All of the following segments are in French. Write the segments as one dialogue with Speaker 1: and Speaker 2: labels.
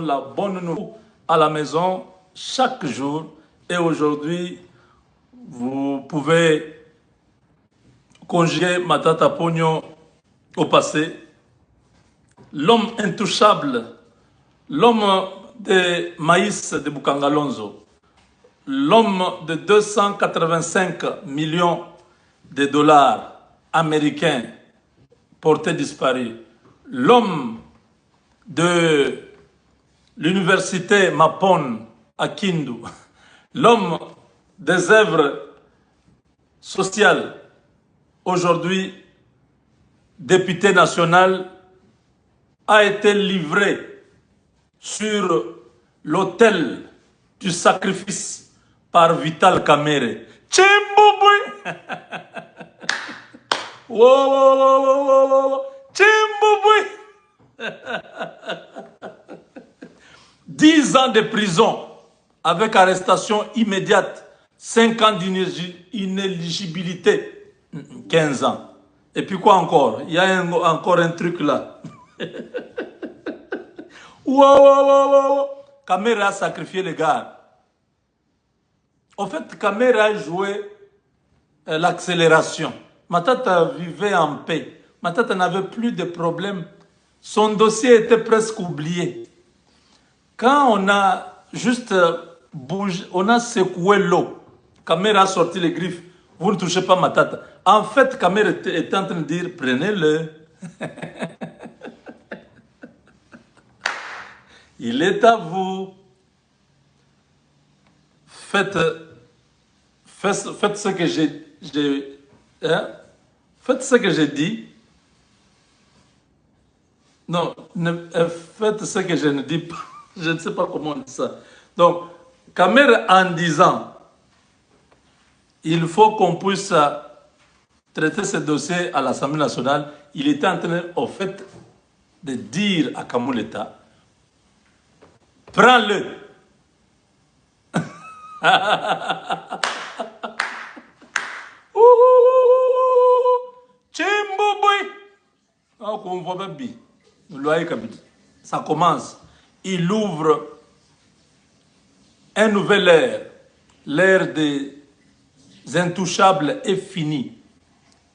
Speaker 1: la bonne nouvelle à la maison chaque jour. Et aujourd'hui, vous pouvez conjuguer Matata Pogno au passé. L'homme intouchable, l'homme de maïs de Bukangalonzo, l'homme de 285 millions de dollars américains portés disparus, l'homme de l'université Mapon à Kindu, l'homme des œuvres sociales, aujourd'hui député national, a été livré sur l'autel du sacrifice par Vital Kamerhe. Tchimbouboué! Wow, wow, wow, wow, wow. Tchimbouboué! 10 ans de prison avec arrestation immédiate, 5 ans d'inéligibilité, 15 ans. Et puis quoi encore? Il y a encore un truc là. Wow, wow, wow, wow. Kamerhe a sacrifié les gars. En fait, Kamerhe a joué l'accélération. Matata vivait en paix. Matata n'avait plus de problèmes. Son dossier était presque oublié. Quand on a juste bougé, on a secoué l'eau, Kamerhe a sorti les griffes. Vous ne touchez pas Matata. En fait, Kamerhe était en train de dire, prenez-le. Il est à vous. Faites ce que faites ce que j'ai dit. Non, faites ce que je ne dis pas. Je ne sais pas comment on dit ça. Donc, Kamerhe en disant, il faut qu'on puisse traiter ce dossier à l'Assemblée nationale, il était en train, au fait, de dire à Kamuleta, prends-le. Ça commence. Il ouvre un nouvel ère. L'ère des intouchables est finie.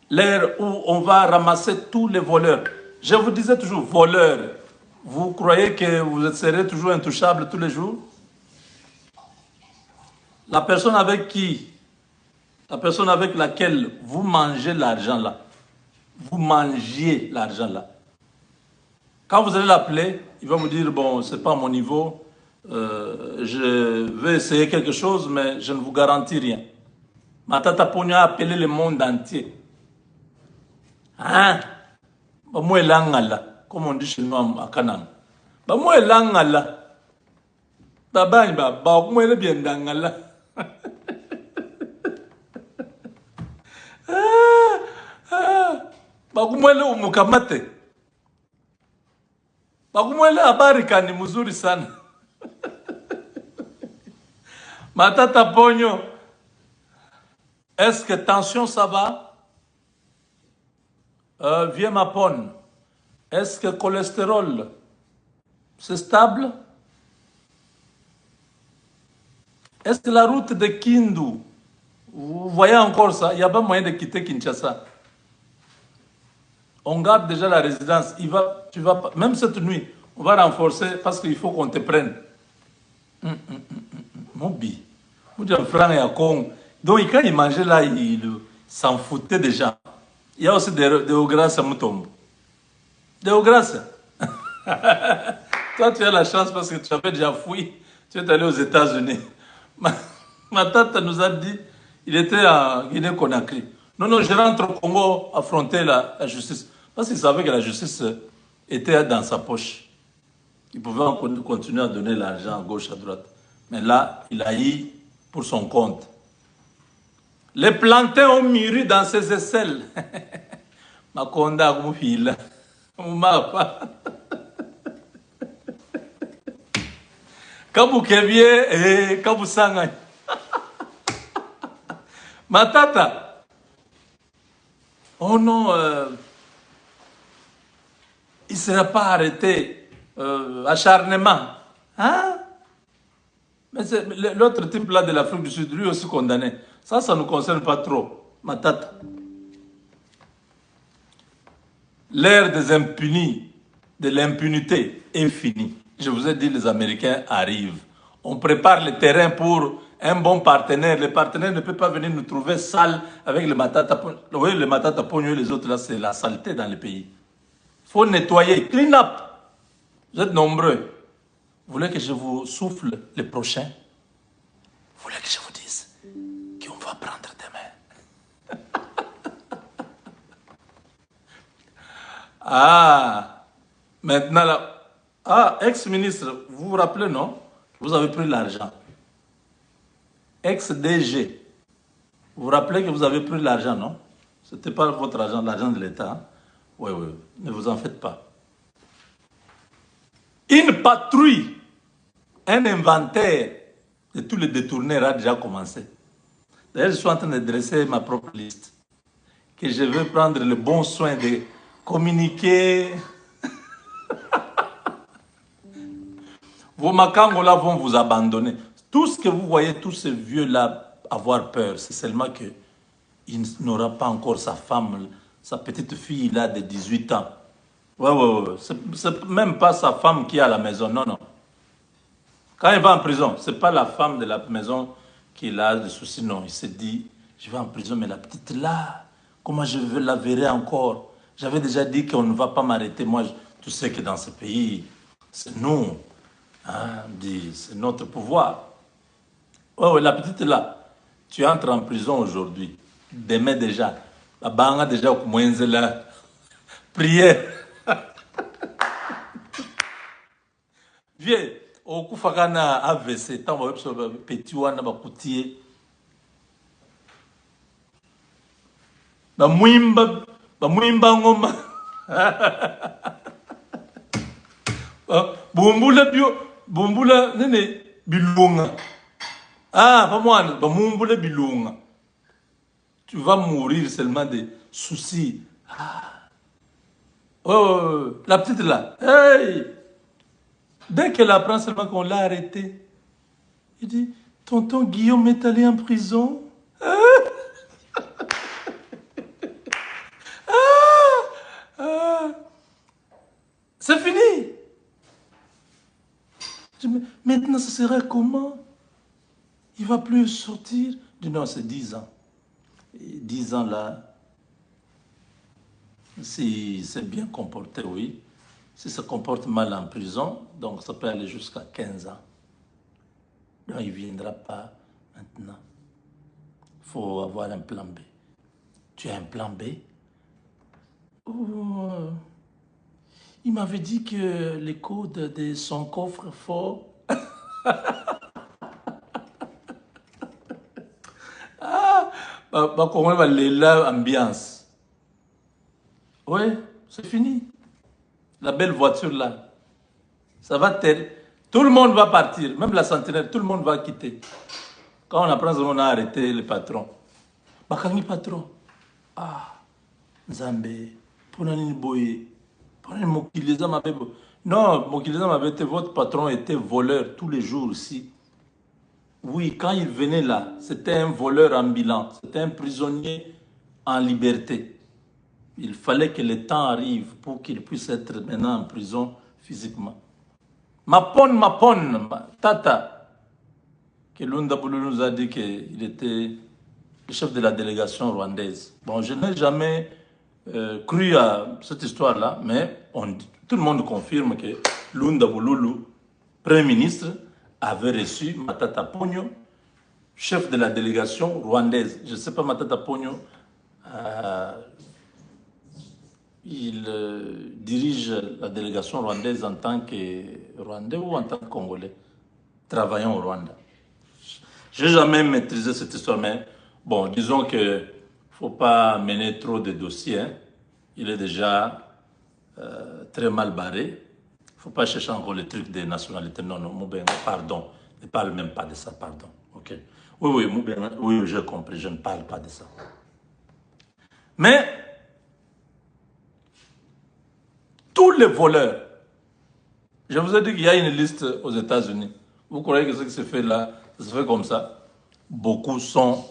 Speaker 1: L'ère où on va ramasser tous les voleurs. Je vous disais toujours, voleurs. Vous croyez que vous serez toujours intouchable tous les jours? La personne avec laquelle vous mangez l'argent là, vous mangiez l'argent là. Quand vous allez l'appeler, il va vous dire, bon, c'est pas à mon niveau, je vais essayer quelque chose, mais je ne vous garantis rien. Matata Pogno a appelé le monde entier. Hein? Moi, l'angala, comme on dit chez nous à Kanang. Moi, l'angala. Moi, le bien d'angala. Bakumwele umukamate. Bakumwele abarika ni mzuri sana. Matata Pogno, est-ce que tension ça va? Viens Mapon. Est-ce que cholestérol c'est stable? Est-ce que la route de Kindu, vous voyez encore ça? Il n'y a pas moyen de quitter Kinshasa. On garde déjà la résidence. Même cette nuit, on va renforcer parce qu'il faut qu'on te prenne. Mobi. Mon frère est à Congo. Donc quand il mangeait là, il s'en foutait déjà. Il y a aussi des grâces à Moutombo. Des grâces. Toi, tu as la chance parce que tu avais déjà fui. Tu es allé aux États-Unis. Ma tante nous a dit, il était en Guinée-Conakry. Non, je rentre au Congo affronter la justice. Parce qu'il savait que la justice était dans sa poche. Il pouvait continuer à donner l'argent à gauche, à droite. Mais là, il a eu pour son compte. Les plantains ont mûri dans ses aisselles. Makonda, mon fils. Kabu Kevie et Kabu Sangay. Matata. Oh non, il ne sera pas arrêté. Acharnement. Hein? Mais l'autre type là de l'Afrique du Sud, lui aussi condamné. Ça ne nous concerne pas trop. Matata. L'ère des impunis, de l'impunité est finie. Je vous ai dit, les Américains arrivent. On prépare le terrain pour un bon partenaire. Le partenaire ne peut pas venir nous trouver sale avec le matata. Vous voyez, le matata pogno et les autres là, c'est la saleté dans le pays. Il faut nettoyer, clean up. Vous êtes nombreux. Vous voulez que je vous souffle le prochain? Vous voulez que je vous dise qu'on va prendre demain? Ah, maintenant là. Ah, ex-ministre, vous vous rappelez, non? Vous avez pris l'argent. Ex-DG, vous vous rappelez que vous avez pris l'argent, non? Ce n'était pas votre argent, l'argent de l'État. Hein? Oui, oui, ne vous en faites pas. Une patrouille, un inventaire de tous les détourneurs a déjà commencé. D'ailleurs, je suis en train de dresser ma propre liste, que je vais prendre le bon soin de communiquer. Vos Makangola vont vous abandonner. Tout ce que vous voyez, tous ces vieux-là avoir peur, c'est seulement qu'il n'aura pas encore sa femme, sa petite fille-là de 18 ans. Ouais. C'est même pas sa femme qui est à la maison, non, non. Quand il va en prison, ce n'est pas la femme de la maison qui a des soucis, non. Il se dit, je vais en prison, mais la petite là, comment je la verrai encore? J'avais déjà dit qu'on ne va pas m'arrêter. Moi, tu sais que dans ce pays, c'est nous. Hein, c'est notre pouvoir. Ouais, la petite là, tu entres en prison aujourd'hui. Demain déjà. La banque déjà au là. Prière. Viens. Au Koufagana AVC, tant que vous petit ou un petit. Ba mwimba ngoma. Bumbula nene bilunga. Ah, pas moi, bumbula bilunga. Tu vas mourir seulement de soucis. Ah. Oh, la petite là. Hey! Dès qu'elle apprend seulement qu'on l'a arrêté, il dit, tonton Guillaume est allé en prison. C'est fini. Maintenant, ce sera comment? Il ne va plus sortir. Je dis non, c'est 10 ans. Et 10 ans là, si c'est bien comporté, oui. Si ça comporte mal en prison, donc ça peut aller jusqu'à 15 ans. Donc il ne viendra pas maintenant. Il faut avoir un plan B. Tu as un plan B? Oh, il m'avait dit que les codes de son coffre-fort... comment va l'ambiance? Oui, c'est fini. La belle voiture là, ça va t'aider. Tout le monde va partir, même la centenaire, tout le monde va quitter. Quand on apprend qu'on a arrêté le patron. Bakangi patron. Ah, Nzambe, Ponani Boye, Ponani Mokileza m'avait. Non, Mokileza m'avait été, votre patron était voleur tous les jours aussi. Oui, quand il venait là, c'était un voleur ambulant, c'était un prisonnier en liberté. Il fallait que le temps arrive pour qu'il puisse être maintenant en prison physiquement. Mapon, Tata, que Lunda Boulou nous a dit qu'il était le chef de la délégation rwandaise. Bon, je n'ai jamais cru à cette histoire-là, mais tout le monde confirme que Lunda Boulou, Premier ministre, avait reçu Matata Ponyo, chef de la délégation rwandaise. Je ne sais pas, Matata Ponyo, il dirige la délégation rwandaise en tant que Rwandais ou en tant que Congolais, travaillant au Rwanda. Je n'ai jamais maîtrisé cette histoire, mais bon, disons qu'il ne faut pas mener trop de dossiers. Hein. Il est déjà très mal barré. Il ne faut pas chercher encore les trucs des nationalités. Non, Moubenga, pardon. Ne parle même pas de ça, pardon. Ok. Oui, Moubenga, oui, j'ai compris, je ne parle pas de ça. Mais tous les voleurs, Je vous ai dit qu'il y a une liste aux États-Unis. Vous croyez que ce qui se fait là, ça se fait comme ça? Beaucoup sont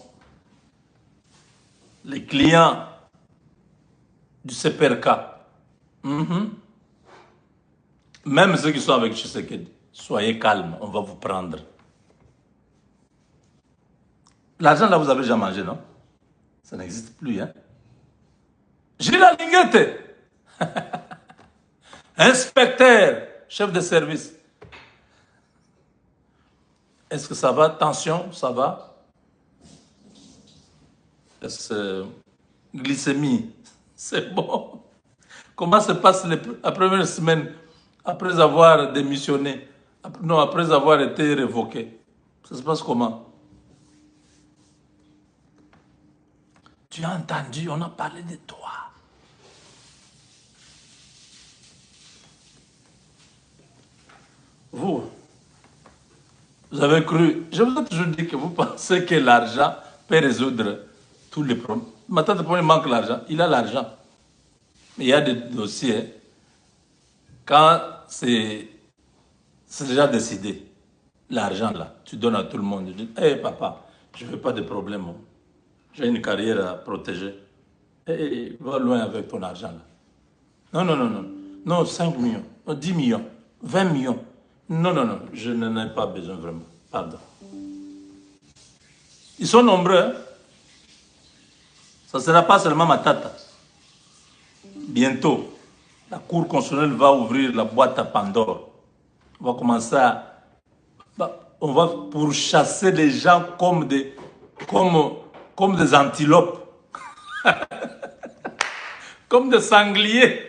Speaker 1: les clients du CPRK. Mhm. Même ceux qui sont avec Tshisekedi. Soyez calmes, on va vous prendre. L'argent là, vous avez déjà mangé, non? Ça n'existe plus, hein? Gilles Linguette, inspecteur, chef de service. Est-ce que ça va? Tension, ça va? Est-ce que glycémie, c'est bon? Comment se passe la première semaine après avoir démissionné? Non, après avoir été révoqué. Ça se passe comment? Tu as entendu, on a parlé de toi. Vous, vous avez cru, je vous ai toujours dit que vous pensez que l'argent peut résoudre tous les problèmes. Maintenant, il manque l'argent. Il a l'argent. Mais il y a des dossiers, quand c'est déjà décidé, l'argent là, tu donnes à tout le monde. Tu dis, hé papa, je ne veux pas de problème. J'ai une carrière à protéger. Hé, va loin avec ton argent là. Non, non, non, non. Non, 5 millions, non, 10 millions, 20 millions. Non, non, non, je n'en ai pas besoin vraiment. Pardon. Ils sont nombreux. Hein? Ça ne sera pas seulement ma tata. Bientôt, la Cour constitutionnelle va ouvrir la boîte à Pandore. On va commencer à... On va pourchasser les gens comme des antilopes, comme des sangliers,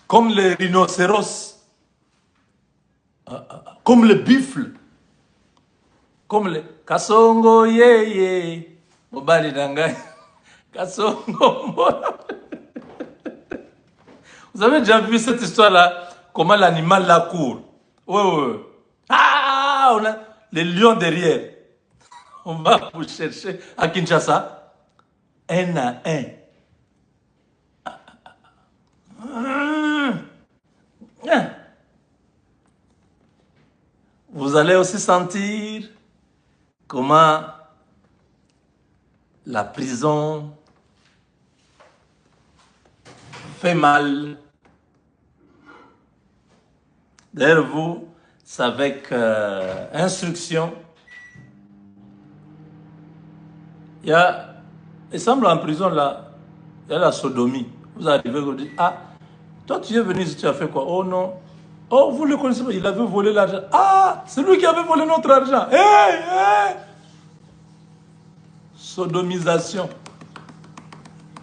Speaker 1: comme les rhinocéros, comme les buffles, comme les... Kasongo ye, Mobali Nangai. Kasongo Mbola. Vous avez déjà vu cette histoire-là? Comment l'animal la court? Oui, oui, oui. Ah, on a les lions derrière. On va vous chercher à Kinshasa, un à un. Vous allez aussi sentir comment la prison fait mal. D'ailleurs, vous, c'est avec instruction. Il semble en prison là, il y a la sodomie. Vous arrivez, vous dites, ah, toi tu es venu ici, tu as fait quoi? Oh non. Oh, vous le connaissez pas, il avait volé l'argent. Ah, c'est lui qui avait volé notre argent. Hey, hey. Sodomisation.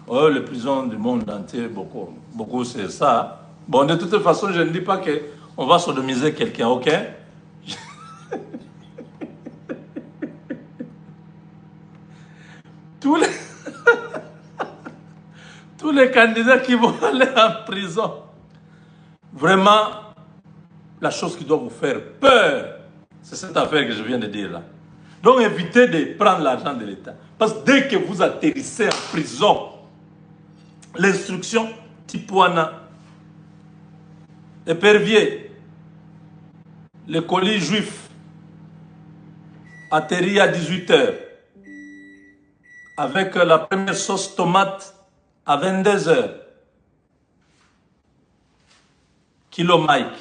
Speaker 1: Oh, les prisons du monde entier, beaucoup c'est ça. Bon, de toute façon, je ne dis pas qu'on va sodomiser quelqu'un, ok? Tous les, tous les candidats qui vont aller en prison, vraiment, la chose qui doit vous faire peur, c'est cette affaire que je viens de dire là. Donc évitez de prendre l'argent de l'État. Parce que dès que vous atterrissez en prison, l'instruction Tipuana, épervier, le colis juif, atterrit à 18 h, avec la première sauce tomate à 22 h. Kilo Mike.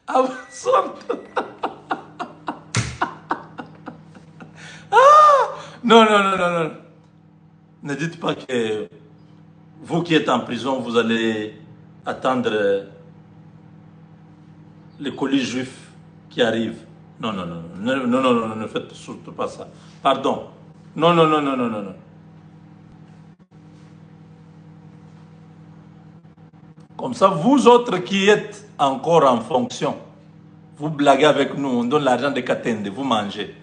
Speaker 1: Ah, sorte. Non, non, non, non, non. Ne dites pas que vous qui êtes en prison, vous allez attendre les colis juifs qui arrivent. Non, non, non, non, non, non, non, non, ne faites surtout pas ça. Pardon. Non, non, non, non, non, non, non. Comme ça, vous autres qui êtes encore en fonction, vous blaguez avec nous, on donne l'argent de Katende, vous mangez.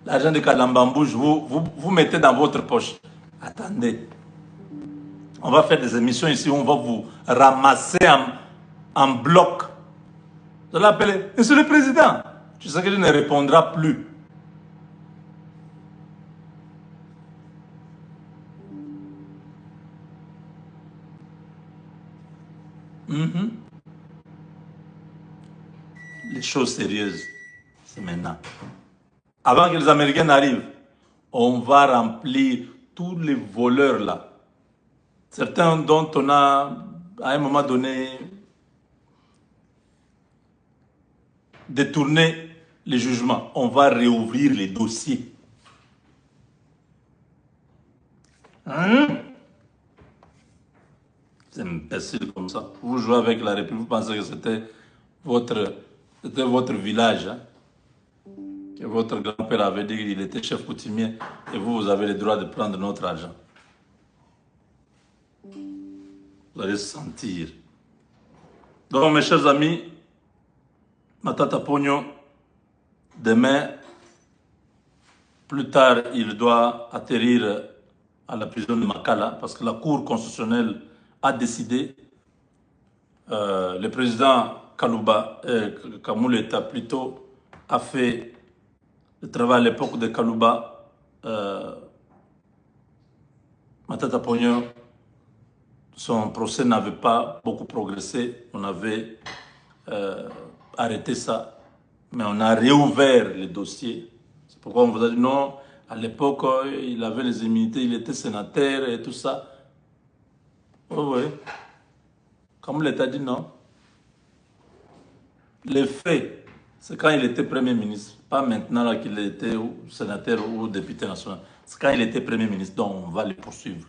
Speaker 1: L'argent de Kalambambouche, vous mettez dans votre poche. Attendez. On va faire des émissions ici où on va vous ramasser en bloc. Vous allez appeler, Monsieur le Président. Tu sais que je ne répondrai plus. Mhm. Les choses sérieuses, c'est maintenant. Avant que les Américains arrivent, on va remplir tous les voleurs là. Certains dont on a, à un moment donné, détourné les jugements. On va réouvrir les dossiers. C'est imbécile comme ça. Vous jouez avec la République, vous pensez que c'était votre village. Hein, que votre grand-père avait dit qu'il était chef coutumier et vous, vous avez le droit de prendre notre argent. Vous allez sentir. Donc, mes chers amis, Matata Pogno, demain, plus tard, il doit atterrir à la prison de Makala parce que la Cour constitutionnelle a décidé, le président Kalouba, Kamouleta plutôt, a fait le travail à l'époque de Kalouba. Matata Pogno, son procès n'avait pas beaucoup progressé. On avait arrêté ça, mais on a réouvert le dossier. C'est pourquoi on vous a dit non. À l'époque, il avait les immunités, il était sénateur et tout ça. Oui, oui. Comme l'État dit non. Les faits, c'est quand il était Premier ministre. Pas maintenant qu'il était sénateur ou député national. C'est quand il était Premier ministre. Donc on va le poursuivre.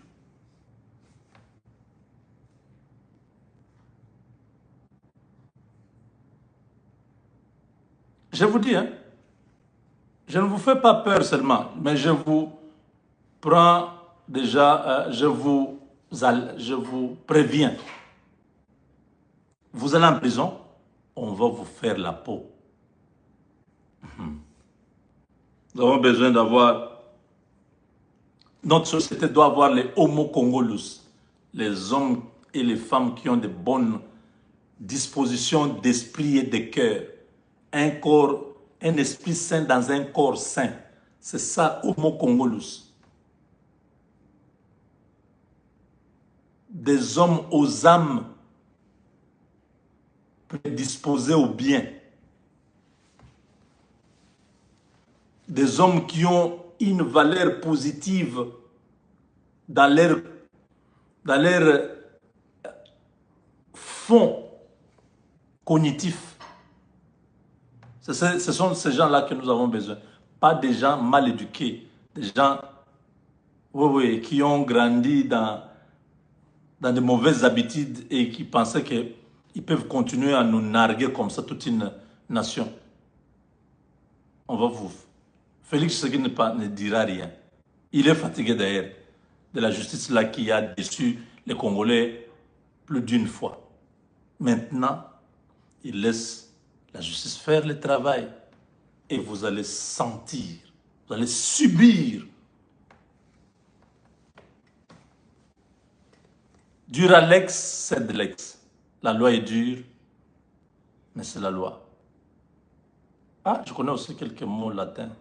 Speaker 1: Je vous dis, hein, je ne vous fais pas peur seulement, mais je vous prends déjà, je vous préviens. Vous allez en prison, on va vous faire la peau. Nous avons besoin d'avoir, notre société doit avoir les homo congolus, les hommes et les femmes qui ont de bonnes dispositions d'esprit et de cœur. Un corps, un esprit sain dans un corps sain. C'est ça, homo congolus. Des hommes aux âmes prédisposés au bien. Des hommes qui ont une valeur positive dans leur fond cognitif. Ce sont ces gens-là que nous avons besoin. Pas des gens mal éduqués, des gens qui ont grandi dans de mauvaises habitudes et qui pensaient qu'ils peuvent continuer à nous narguer comme ça toute une nation. On va vous... Félix Tshisekedi ne dira rien. Il est fatigué d'ailleurs de la justice là qui a déçu les Congolais plus d'une fois. Maintenant, il laisse la justice faire le travail et vous allez sentir, vous allez subir. Dur à l'ex, c'est de l'ex. La loi est dure, mais c'est la loi. Ah, je connais aussi quelques mots latins.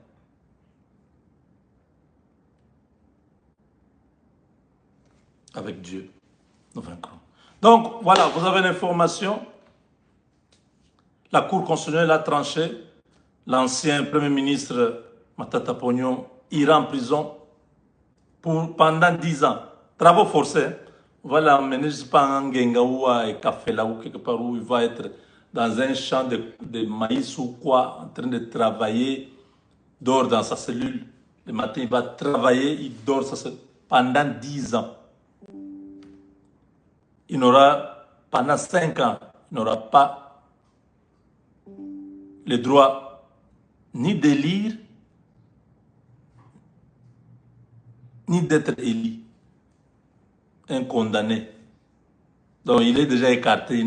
Speaker 1: Avec Dieu, nous vaincrons. Donc, voilà, vous avez l'information. La Cour constitutionnelle a tranché. L'ancien Premier ministre Matata Pogno ira en prison pendant 10 ans. Travaux forcés. On va l'emmener, je ne sais pas, en Ngenga ou à Kafela ou quelque part où il va être dans un champ de maïs ou quoi, en train de travailler, dort dans sa cellule. Le matin, il va travailler, il dort pendant 10 ans. Il n'aura, pendant 5 ans, il n'aura pas le droit ni de lire, ni d'être élu. Un condamné. Donc il est déjà écarté.